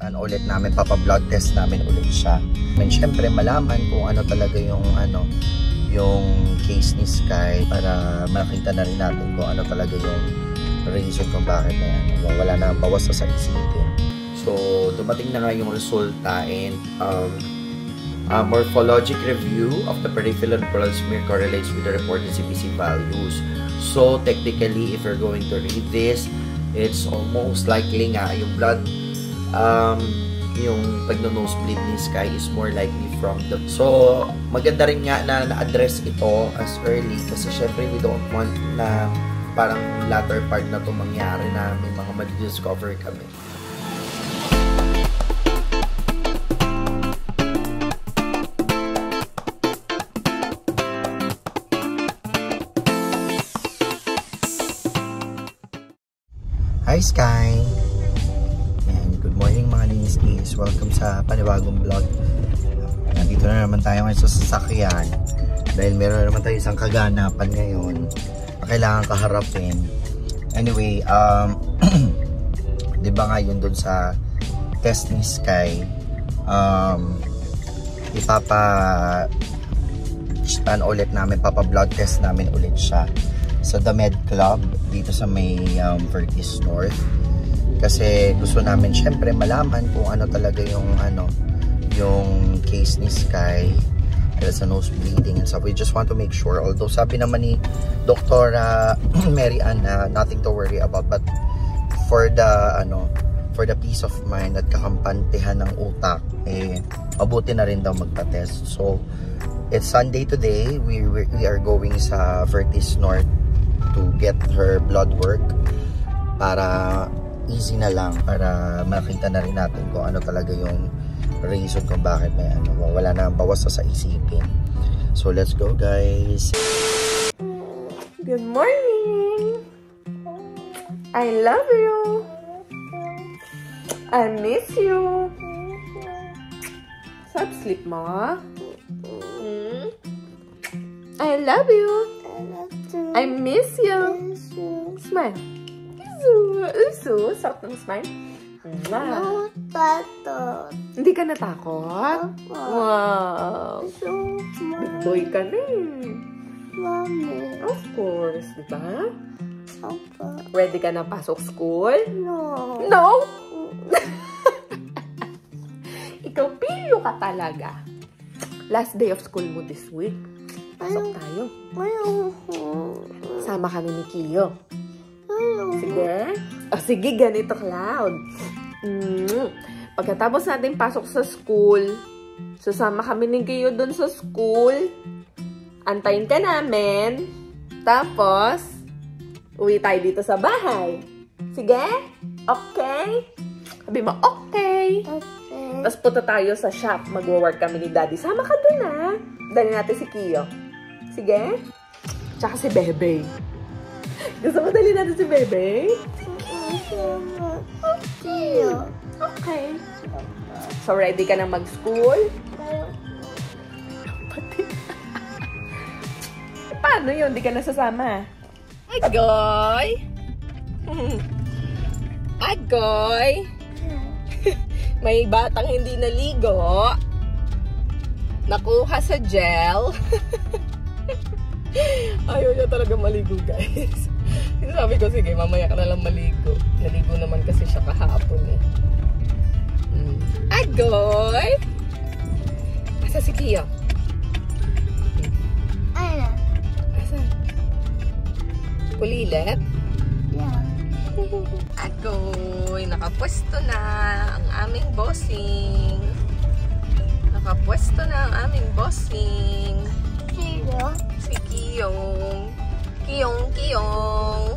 ulit namin, papa-blood test namin ulit siya. And syempre malaman kung ano talaga yung case ni Sky, para makita na rin natin kung ano talaga yung reason kung bakit na yan. Wala na bawas sa isipin. So dumating na nga yung resulta, and morphologic review of the peripheral blood smear correlates with the reported CBC values. So technically, if you're going to read this, it's almost likely nga yung blood, yung pagno-nosebleed ni Sky is more likely from the... So maganda rin nga na na-address ito as early, kasi syempre we don't want na parang latter part na ito mangyari na may mga ma-discover kami. Hi Sky! And good morning mga Niskis. Welcome sa panibagong vlog. Nandito na naman tayo ngayon sa sasakyan, dahil meron na naman tayo isang kaganapan ngayon na kailangan kaharapin. Anyway, di ba nga yun dun sa test ni Sky, papa-blood test namin ulit siya sa The Med Club dito sa may Vertis North, kasi gusto namin syempre malaman kung ano talaga yung case ni Sky sa nose bleeding and stuff. We just want to make sure, although sabi naman ni Dr. Mary Ann na nothing to worry about, but for the peace of mind at kakampantehan ng utak, mabuti na rin daw magpa-test. So it's Sunday today. We are going sa Vertis North to get her blood work, para easy na lang, para makita na rin natin kung ano talaga yung reason kung bakit may wala na bawas sa isipin. So let's go guys. Good morning. I love you. I miss you. Sarap sleep mo. I love you. I miss you. Smile. Uso. Sarap ng smile. No, tato. Hindi ka natakot? Wow. Big boy ka na eh. Mommy. Of course, di ba? Papa. Ready ka na pasok school? No. No? Ikaw, pilo ka talaga. Last day of school mo this week. Pasok tayo. Sama kami ni Kiyo. Sige? O sige, ganito Cloud. Pagkatapos natin pasok sa school, susama kami ni Kiyo dun sa school. Antayin ka namin. Tapos, uwi tayo dito sa bahay. Sige? Okay? Sabi mo, okay. Okay. Tapos punta tayo sa shop. Mag-work kami ni Daddy. Sama ka dun ha. Dali natin si Kiyo. Sige? Tsaka si Bebe. Gusto mo dali natin si Bebe? Okay. So, ready ka na mag-school? Paano yun? Di ka nasasama? Agoy! Agoy! May batang hindi naligo. Nakuha sa gel. Ayaw niya talaga maligo, guys. Sabi ko, sige, mamaya ka na lang maligo. Naligo naman kasi siya kahapon eh. Agoy! Asa si Kiyo? Ano? Asa? Pulilet? Yeah. Agoy! Nakapwesto na ang aming bossing. Nakapwesto na ang aming bossing. Sino? Si Kiyong. Kiyong. Cute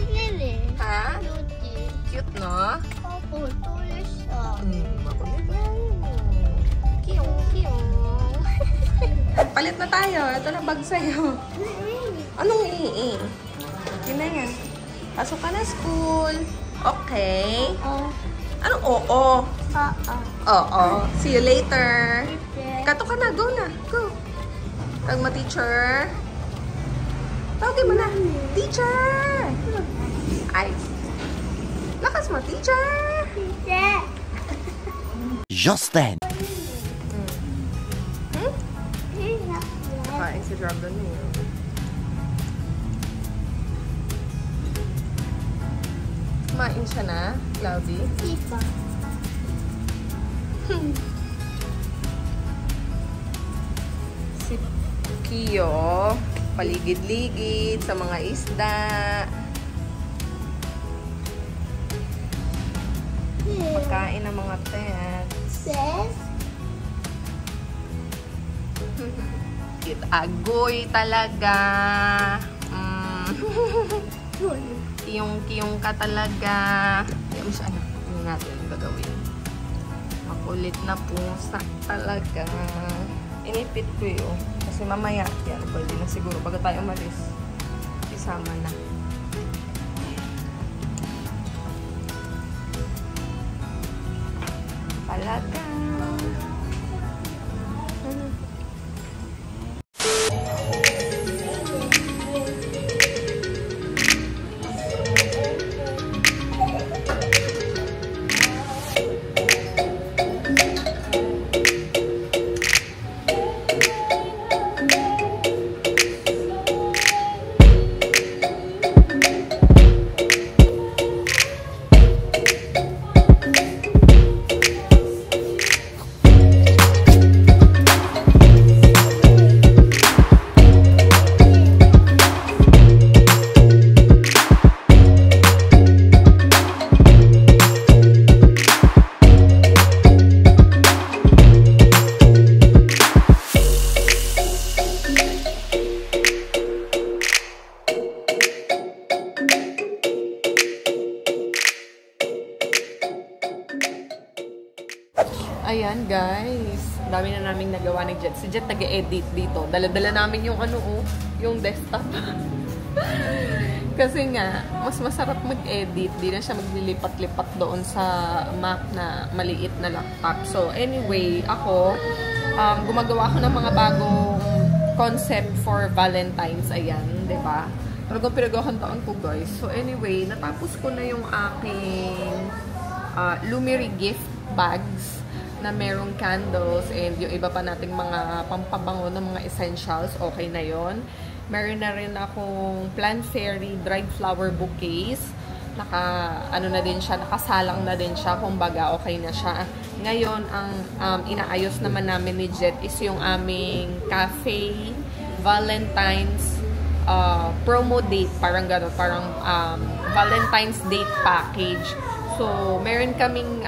nila. Ha? Cute. Cute, no? Opo, tulis siya. Makulit na. Kiyong. Palit na tayo. Ito na bag sa'yo. Anong ii? Yun na yan. Pasok ka na school. Okay. Anong oo? Oo. See you later. Kato ka na. Go na. Go. Tawag mo, teacher. Tawagin mo na. Teacher! Ay. Lakas mo, teacher! Just then. Kain si Jordan niya. Kumain siya na, Cloudy? Tipa. Si Kio, paligid-ligid sa mga isda. Pagkain ng mga pets. Sis? Cute agoy talaga. Kiyong ka talaga. Yung siya, ano, hindi natin ang gagawin. Makulit na pusa talaga. Inipit ko yun. Kasi mamaya, yan, pwede na siguro. Bago tayo umalis, isama na. Talaga. Ayan guys, dami na naming nagawa ni Jet. Si Jet nag-edit dito. Dala-dala namin yung ano yung desktop. Kasi nga, mas masarap mag-edit. Di na siya maglilipat-lipat doon sa Mac na maliit na laptop. So anyway, ako, gumagawa ako ng mga bagong concept for Valentine's. Ayan, diba? Talagang pinaghahandaan ko guys. So anyway, natapos ko na yung aking Lumiri gift bags na merong candles and yung iba pa nating mga pampabango ng mga essentials, okay na yon. Meron na rin akong Plant Fairy dried flower bouquets. Ano na din siya, nakasalang na din siya, kumbaga okay na siya. Ngayon, ang inaayos naman namin ni Jet is yung aming cafe Valentine's promo date, parang gano'n, parang Valentine's date package. So, meron kaming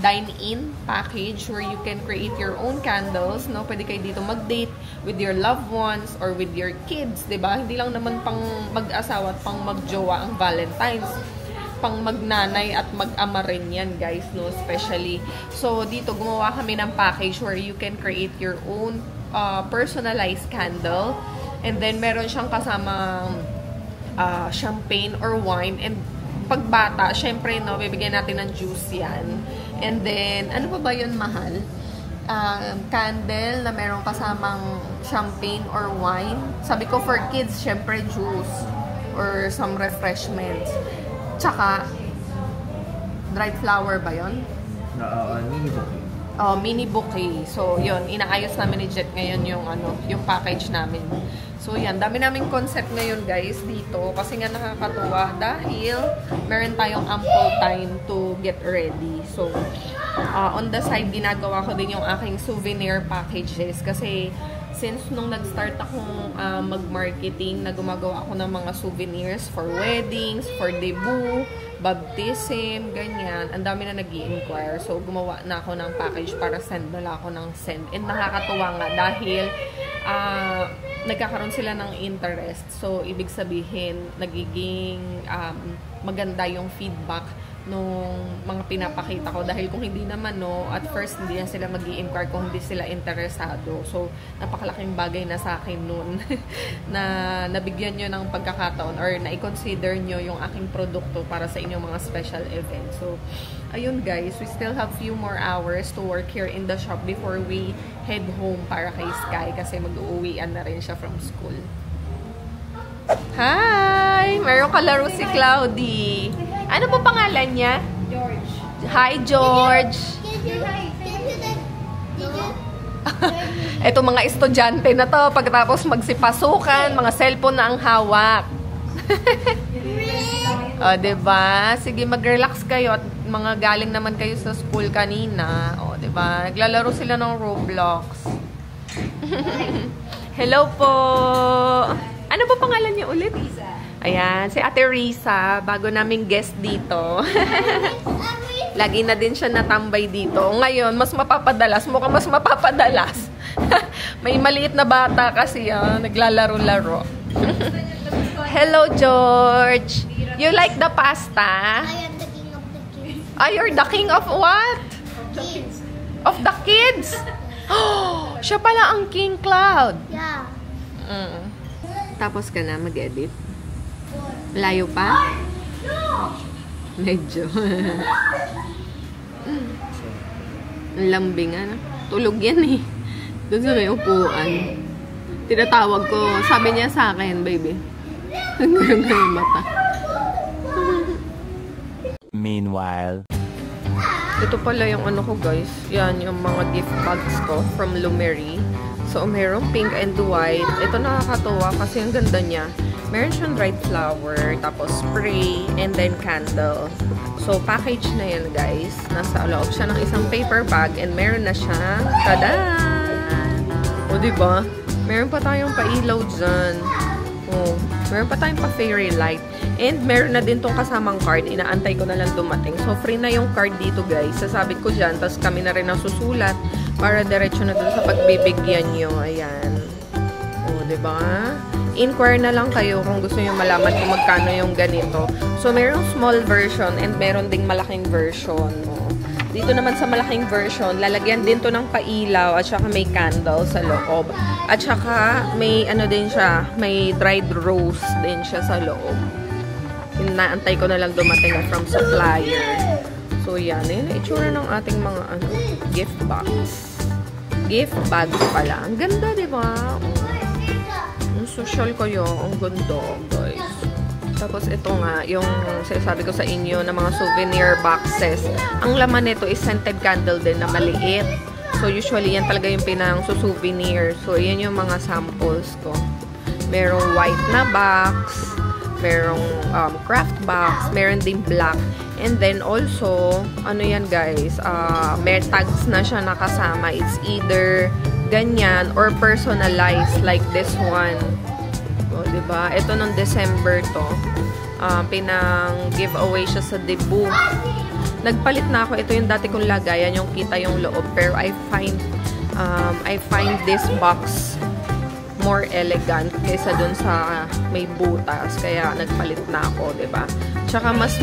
dine-in package where you can create your own candles, no? Pwede kayo dito mag-date with your loved ones or with your kids, 'di ba? Hindi lang naman pang mag-asawa at pang mag-jowa ang Valentine's. Pang magnanay at mag-ama rin yan, guys, no? Especially. So, dito gumawa kami ng package where you can create your own personalized candle. And then, meron siyang kasamang champagne or wine. And pagbata, syempre, no, bibigyan natin ng juice yan. And then, ano pa ba yun, mahal? Candle na meron kasamang champagne or wine. Sabi ko, for kids, syempre, juice or some refreshments. Tsaka, dried flower ba yun? Mini bouquet. Oh, mini bouquet. So, yun, inaayos namin ni Jet ngayon yung package namin. So, yan. Dami naming concept ngayon, guys, dito. Kasi nga nakakatuwa dahil meron tayong ample time to get ready. So, on the side, ginagawa ko din yung aking souvenir packages. Kasi, since nung nag-start akong mag-marketing, na gumagawa ako ng mga souvenirs for weddings, for debut, baptism, ganyan. Ang dami na nag-i-inquire. So, gumawa na ako ng package para send na ako ng send. And nakakatuwa nga dahil nagkakaroon sila ng interest. So, ibig sabihin, nagiging maganda yung feedback nung mga pinapakita ko. Dahil kung hindi naman, no, at first, hindi na sila mag-i-inquire kung hindi sila interesado. So, napakalaking bagay na sa akin nun na nabigyan nyo ng pagkakataon or na-i-consider nyo yung aking produkto para sa inyong mga special event. So, ayun guys, we still have few more hours to work here in the shop before we head home para kay Sky kasi mag-uuwian na rin siya from school. Hi! Meron kalaro si Cloudy. Ano po pangalan niya? George. Hi, George! Can Ito mga estudyante na to, pagkatapos magsipasukan, mga cellphone na ang hawak. O, diba? Sige, mag-relax kayo at mga galing naman kayo sa school kanina. O, diba? Naglalaro sila ng Roblox. Hello po! Ano po pangalan niyo ulit? Ayan, si Ate Risa, bago naming guest dito. Lagi na din siya natambay dito. Ngayon, mas mapapadalas. Mukhang mas mapapadalas. May maliit na bata kasi naglalaro-laro. Hello, George. You like the pasta? I am the king of the kids. Ah, you're the king of what? Kids. Of the kids? Oh, siya pala ang King Cloud. Yeah. Tapos ka na mag-edit? Layo pa? Medyo. Ang lambing, ano? Tulog yan eh. Doon sa may upuan. Tinatawag ko. Sabi niya sa akin, baby. Hanggang yung mata. Meanwhile. Ito pala yung ano ko, guys. Yan, yung mga gift bags ko from Lumery. So, merong pink and white. Ito nakakatuwa kasi ang ganda niya. Meron siyang dried flower, tapos spray, and then candle. So, package na yan, guys. Nasa loob siya ng isang paper bag, and meron na siyang, tada! O, diba? Meron pa tayong pailaw dyan. O, meron pa tayong pa-fairy light. And meron na din tong kasamang card. Inaantay ko na lang dumating. So, free na yung card dito, guys. Sasabit ko dyan, tapos kami na rin ang susulat para diretso na dun sa pagbibigyan nyo. Ayan. O, diba? Inquire na lang kayo kung gusto nyo malaman kung magkano yung ganito. So, merong small version and meron ding malaking version. O. Dito naman sa malaking version, lalagyan din to ng pailaw at saka may candle sa loob. At saka may ano din siya, may dried rose din siya sa loob. Inaantay ko na lang dumating from supplier. So, yan. Yun ang itsura ng ating mga gift box. Gift bags pala. Ang ganda, diba? Ang social kayo. Ang ganda, guys. Tapos, ito nga, yung sinasabi ko sa inyo na mga souvenir boxes. Ang laman nito is scented candle din na maliit. So, usually, yan talaga yung pinang-souvenir. So, yan yung mga samples ko. Merong white na box. Merong craft box. Meron din black. And then, also, ano yan, guys? May tags na siya nakasama. It's either ganyan or personalized like this one. O, diba? Ito nung December to. Pinang-giveaway siya sa debut. Nagpalit na ako. Ito yung dati kong lagayan, yung kita yung loob. Pero I find this box more elegant kaysa dun sa may butas. Kaya nagpalit na ako, diba? Tsaka mas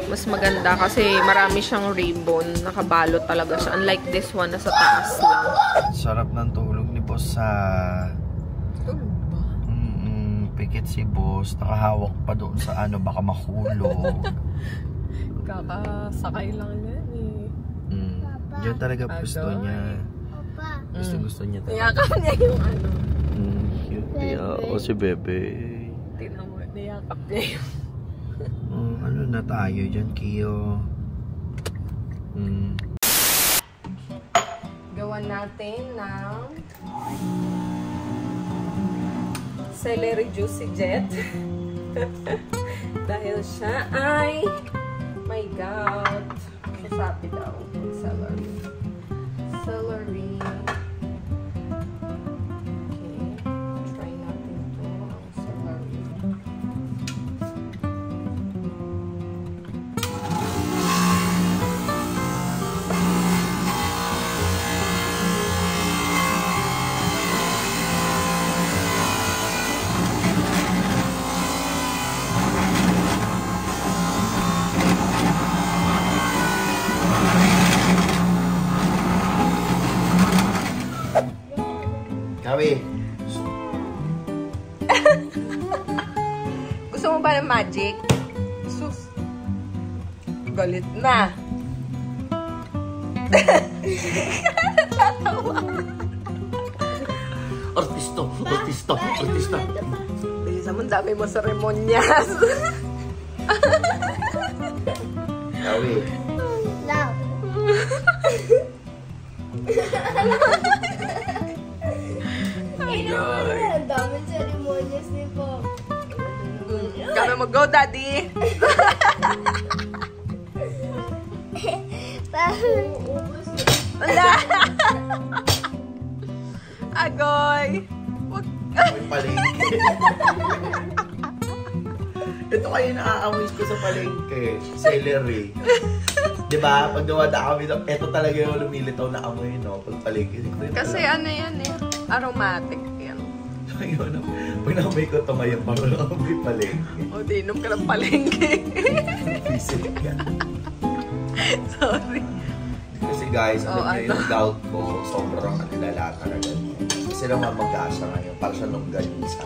mas maganda kasi marami siyang ribbon. Nakabalot talaga siya. Unlike this one na sa taas lang. Sarap ng tulog ni boss sa... Tulog ba? Pikit si boss. Nakahawak pa doon sa ano, baka mahulog. Kakasakay lang yan eh. Diyan talaga gusto niya. Gusto niya talaga. Niyakap niya yung ano. Cute niya. O si Bebe. Tingnan mo, niyakap niya yung... ano na tayo dyan, Kiyo? Gawan natin ng celery juice si Jet. Dahil siya ay may gout. Sabi daw, celery. Celery. Okay. Try natin ito. Ang celery. Kawi. Gusto mo ba ng magic? Sus. Galit na. Tatawa. Artista. Bilisan mo, dami mo seremonyas. Kawi. Love. Ang daming ceremonies ni Pop. Kami mag-go, Daddy. Wala. Agoy. Wag. May palengke. Ito kayo naaamoy ko sa palengke. Celery. Diba? Pag nawada kami, ito talaga yung lumilitaw na amoy, no? Pag palengke. Kasi ano yan eh. Aromatic yan. Ayun, pag namoy ko ito ngayon, parang amoy palengke. O, di inom ka ng palengke. Visit ka. Sorry. Kasi guys, alam Oh, niyo yung gout ko, sobrang kanilala talaga. Kasi lang nga mag-asa ngayon, parang siya longganisa.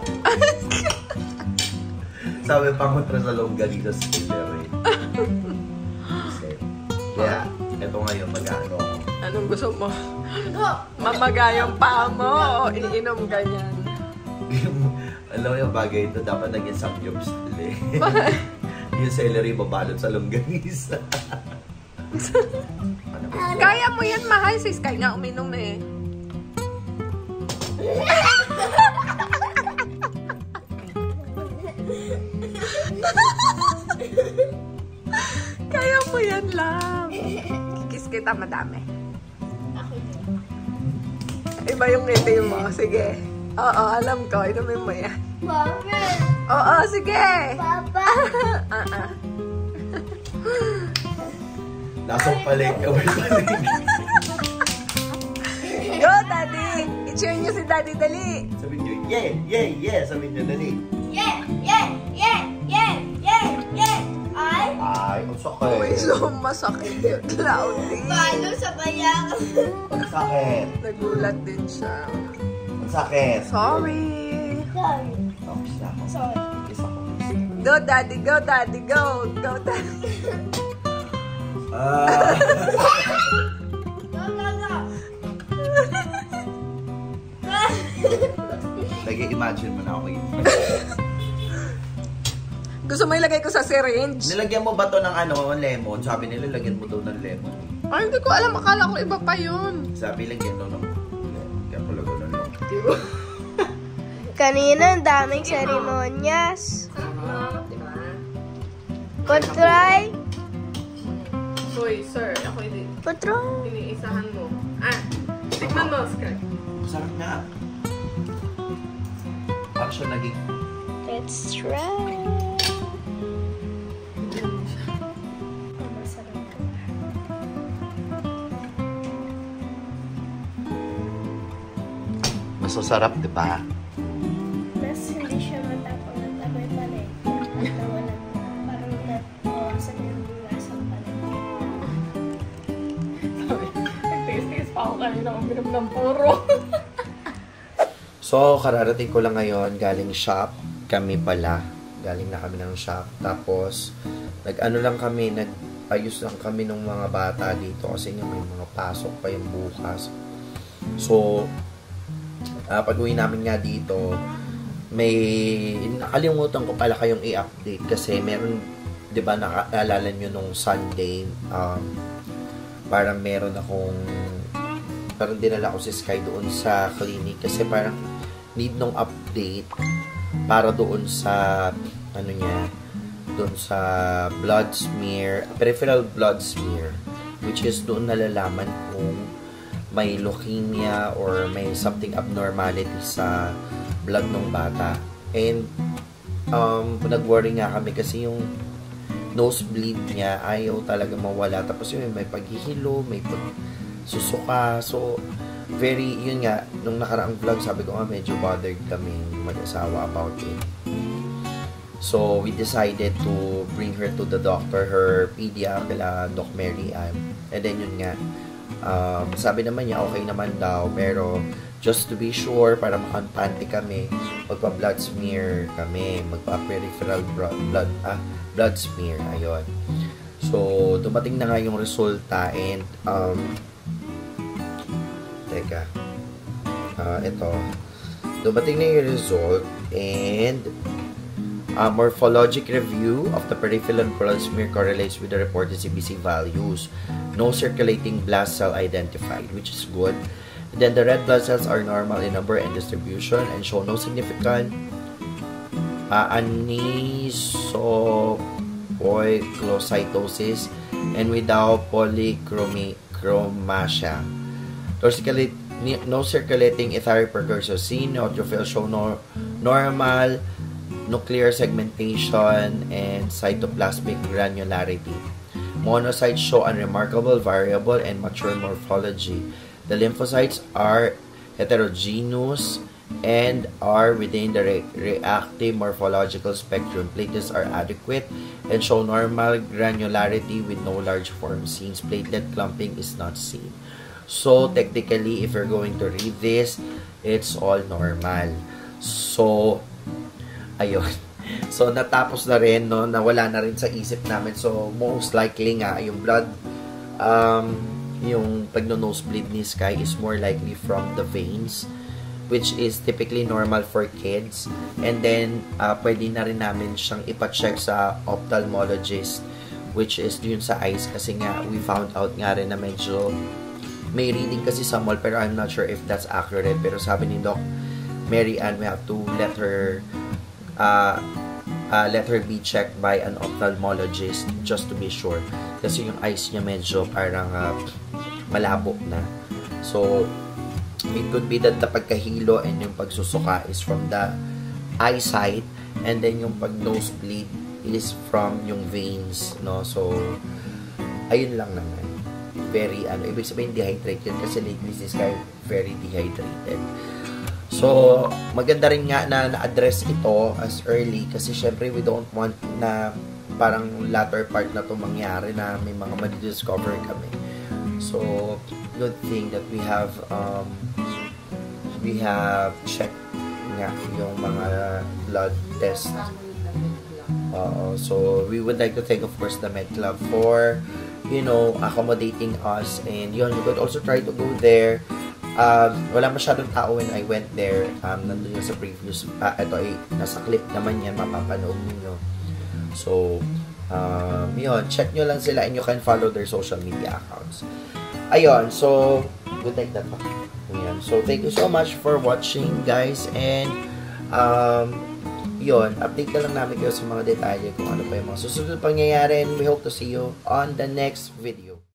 Sabi pa kontra sa longganisa sa celery. Kaya, eto ngayon, mag-ano. Anong gusto mo? Mamagayang pa mo o iinom ka niyan? Alam mo yung bagay ito, dapat naging samgyupsal eh. Yung celery babalot sa longganisa. Kaya mo yan, mahal sis. Kaya nga uminom eh. Kaya mo yan lang. Kikis kita madami. Iba yung ngiti mo. Sige. Oo, alam ko. Inumin mo yan. Mami! Oo, sige. Papa! Lasang palengke, away palengke. Go, Daddy. I-cheer niyo si Daddy, dali. Sabihin nyo, yeah, yeah, yeah. Sabihin nyo, dali. Yeah! Yeah! Yeah! Yeah! Yeah! Yeah! Ay! Ay, ang sakit. Uy, so masakit yun. Cloudy. Paano sa bayak? Ang sakit. Nagulat din siya. Ang sakit. Sorry. Sorry. Tapos na ako. Sorry. Isa ko. Go, Daddy. Go, Daddy. Go. Go, Daddy. Ah. No, no, no. Nag-imagine mo na ako yun. Gusto mo ilagay ko sa syringe? Nilagyan mo ba to ng ano, lemon? Sabi nila, lagyan mo daw ng lemon. Ay, hindi ko alam. Akala ko iba pa yun. Sabi, lagyan daw ng kaya ko lagyan ng lemon. Kanina, ang daming ceremonias. Diba? Patry. Hoy, sir. Ako hindi. Patry. Iniisahan mo. Tignan mo, Sky. Masarap na. Parang siya naging... Let's try. Mas masarap, di ba? Mas hindi siya matapang ng taboy pa rin. At wala parang nabawasan yung lasang pa rin. Nag-taste pa ako kanina. Uminom ng puro. So, kararating ko lang ngayon, galing shop. Kami pala. Galing na kami ng shop. Tapos, nag-ano lang kami, nag-ayos lang kami ng mga bata dito kasi nga may mga pasok pa yung bukas. So, pag-uwi namin nga dito, may nakalimutan ko pala kayong i-update kasi meron, 'di ba, naalala nyo nung Sunday, parang meron akong parang dinala ko si Sky doon sa clinic kasi parang need nung update para doon sa ano niya, doon sa blood smear, peripheral blood smear, which is doon nalalaman kung may leukemia or may something abnormality sa blood ng bata. And nag-worry nga kami kasi yung nosebleed niya ayaw talaga mawala. Tapos yun, may paghihilo, may susuka. So, very, yun nga, nung nakaraang vlog, sabi ko nga, medyo bothered kami mag-asawa about it. So, we decided to bring her to the doctor, her pedia, kala Doc Mary Ann. And then yun nga, sabi naman niya, okay naman daw, pero just to be sure, para makampante kami, magpa-blood smear kami, magpa-peripheral blood smear, ayun. So, dumating na nga yung resulta, and, teka, ito, dumating na yung result, and, Morphologic review of the peripheral blood smear correlates with the reported CBC values. No circulating blast cell identified, which is good. Then the red blood cells are normal in number and distribution and show no significant anisopoikilocytosis and without polychromasia. No circulating etheric precursor seen. Neutrophils show normal nuclear segmentation and cytoplasmic granularity. Monocytes show unremarkable variable and mature morphology. The lymphocytes are heterogeneous and are within the reactive morphological spectrum. Platelets are adequate and show normal granularity with no large form seen. Platelet clumping is not seen. So, technically, if you're going to read this, it's all normal. So, ayun. So, natapos na rin, no? Nawala na rin sa isip namin. So, most likely nga, yung blood, yung pagno-nosebleed ni Sky is more likely from the veins, which is typically normal for kids. And then, pwede na rin namin siyang ipacheck sa ophthalmologist, which is yun sa eyes. Kasi nga, we found out nga rin na medyo may reading kasi sa mall, pero I'm not sure if that's accurate. Pero sabi ni Doc Mary Ann, we have to let her be checked by an ophthalmologist just to be sure. Kasi yung eyes niya medyo parang malabo na. So, it could be that the pagkahilo and yung pagsusuka is from the eyesight, and then yung pag-nosebleed is from yung veins, no? So, ayun lang naman. Very, ibig sabihin dehydrated kasi lately si Sky very dehydrated. So, maganda rin nga na na-address ito as early kasi syempre we don't want na parang latter part na to mangyari na may mga madidiscover kami. So, good thing that we have checked nga yung mga blood tests. So, we would like to thank, of course, the Med Club for, you know, accommodating us. And yun, you could also try to go there. Wala masyadong tao when I went there. Nandun yung sa previous, ito ay nasa clip naman yan, mapapanood ninyo. So, yun, check nyo lang sila and you can follow their social media accounts. Ayun, so, good night na to. Ayan. So, thank you so much for watching, guys. And, yun, update na lang namin kayo sa mga detalye kung ano pa yung mga susunod pangyayari, and we hope to see you on the next video.